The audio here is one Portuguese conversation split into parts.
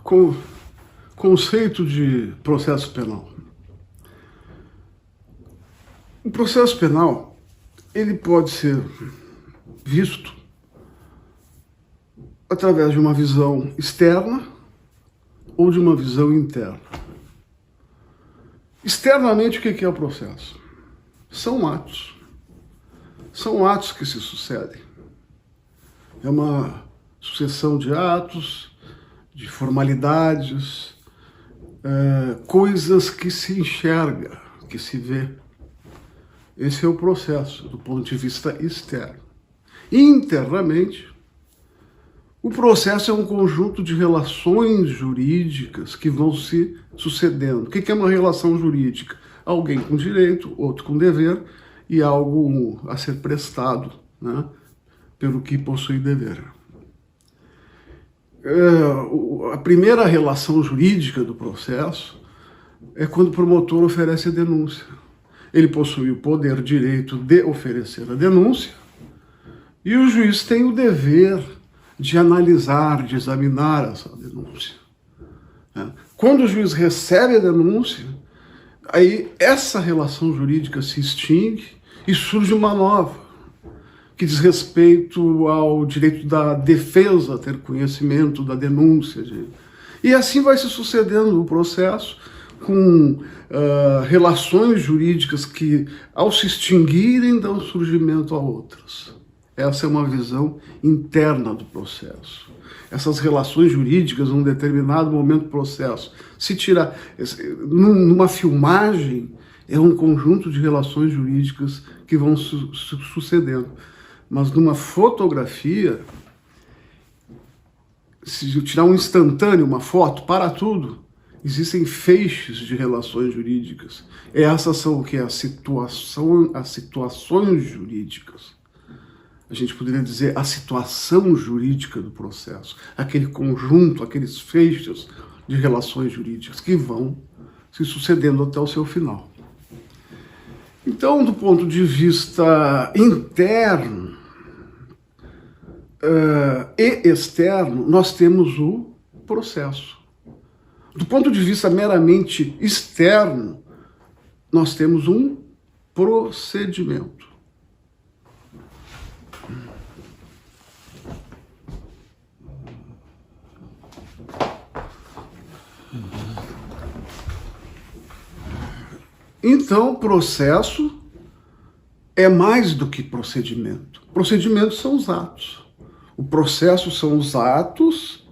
com conceito de processo penal. O processo penal, ele pode ser visto através de uma visão externa ou de uma visão interna. Externamente, o que é o processo? São atos. São atos que se sucedem. É uma sucessão de atos, de formalidades, coisas que se enxerga, que se vê. Esse é o processo, do ponto de vista externo. Internamente, o processo é um conjunto de relações jurídicas que vão se sucedendo. O que é uma relação jurídica? Alguém com direito, outro com dever e algo a ser prestado, né, pelo que possui dever. A primeira relação jurídica do processo é quando o promotor oferece a denúncia. Ele possui o poder, direito de oferecer a denúncia e o juiz tem o dever de analisar, de examinar essa denúncia. Quando o juiz recebe a denúncia, aí essa relação jurídica se extingue e surge uma nova, que diz respeito ao direito da defesa ter conhecimento da denúncia. E assim vai se sucedendo o processo com relações jurídicas que, ao se extinguirem, dão surgimento a outras. Essa é uma visão interna do processo. Essas relações jurídicas, num determinado momento do processo, se tira numa filmagem, é um conjunto de relações jurídicas que vão sucedendo. Mas numa fotografia, se eu tirar um instantâneo, uma foto, para tudo, existem feixes de relações jurídicas. Essas são o que? As situações jurídicas. A gente poderia dizer a situação jurídica do processo, aquele conjunto, aqueles feixes de relações jurídicas que vão se sucedendo até o seu final. Então, do ponto de vista interno e externo, nós temos o processo. Do ponto de vista meramente externo, nós temos um procedimento. Então, processo é mais do que procedimento. Procedimentos são os atos. O processo são os atos,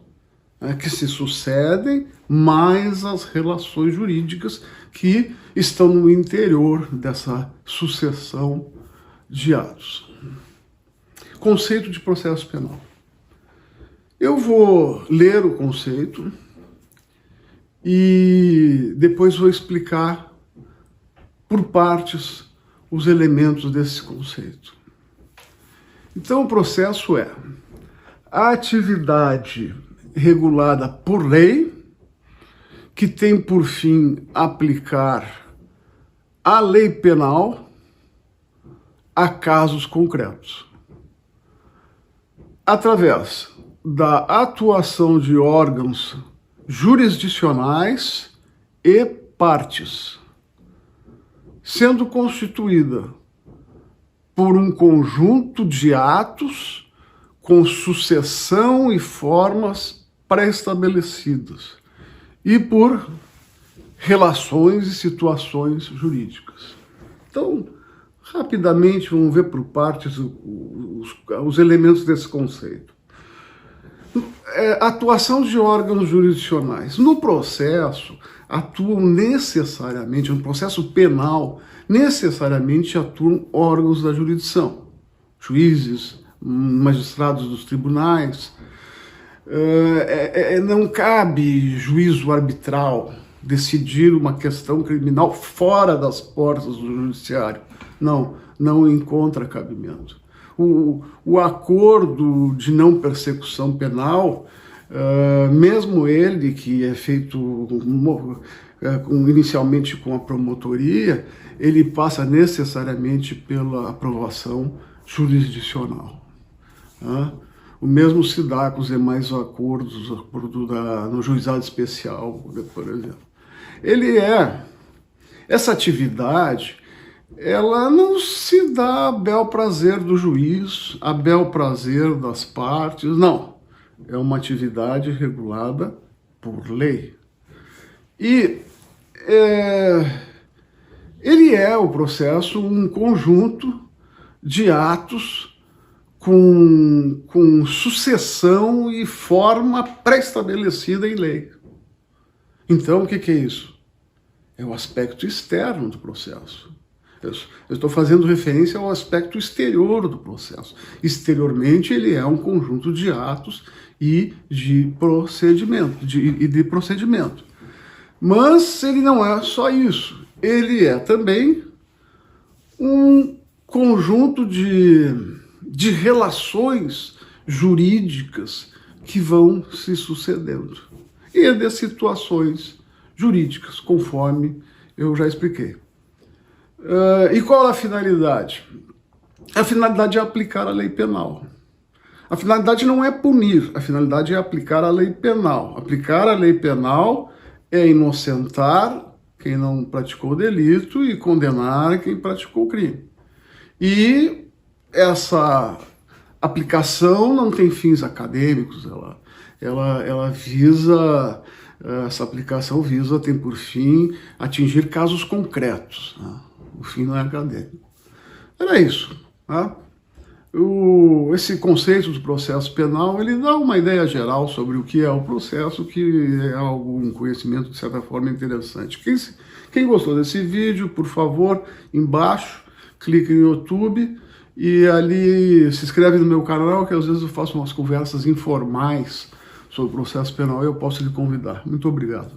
né, que se sucedem, mais as relações jurídicas que estão no interior dessa sucessão de atos. Conceito de processo penal. Eu vou ler o conceito e depois vou explicar por partes os elementos desse conceito. Então, o processo é a atividade regulada por lei que tem por fim aplicar a lei penal a casos concretos, através da atuação de órgãos jurisdicionais e partes, sendo constituída por um conjunto de atos com sucessão e formas pré-estabelecidas e por relações e situações jurídicas. Então, rapidamente, vamos ver por partes os elementos desse conceito. Atuação de órgãos jurisdicionais. No processo, atuam necessariamente, no processo penal, necessariamente atuam órgãos da jurisdição, juízes, magistrados dos tribunais. Não cabe juízo arbitral decidir uma questão criminal fora das portas do judiciário. Não encontra cabimento. O acordo de não persecução penal, mesmo ele que é feito inicialmente com a promotoria, ele passa necessariamente pela aprovação jurisdicional. O mesmo se dá com os demais acordos no juizado especial, por exemplo. Essa atividade, ela não se dá a bel prazer do juiz, a bel prazer das partes, não. É uma atividade regulada por lei. E o processo, um conjunto de atos com sucessão e forma pré-estabelecida em lei. Então, o que é isso? É o aspecto externo do processo. Eu estou fazendo referência ao aspecto exterior do processo. Exteriormente, ele é um conjunto de atos e de procedimento. Mas ele não é só isso. Ele é também um conjunto de relações jurídicas que vão se sucedendo. E de situações jurídicas, conforme eu já expliquei. E qual é a finalidade? A finalidade é aplicar a lei penal. A finalidade não é punir, a finalidade é aplicar a lei penal. Aplicar a lei penal é inocentar quem não praticou o delito e condenar quem praticou o crime. E essa aplicação não tem fins acadêmicos, essa aplicação tem por fim atingir casos concretos, né? O fim não é acadêmico. Era isso, tá? Esse conceito do processo penal, ele dá uma ideia geral sobre o que é o processo, que é algum conhecimento, de certa forma, interessante. Quem gostou desse vídeo, por favor, embaixo, clique no YouTube e ali se inscreve no meu canal, que às vezes eu faço umas conversas informais sobre o processo penal e eu posso lhe convidar. Muito obrigado.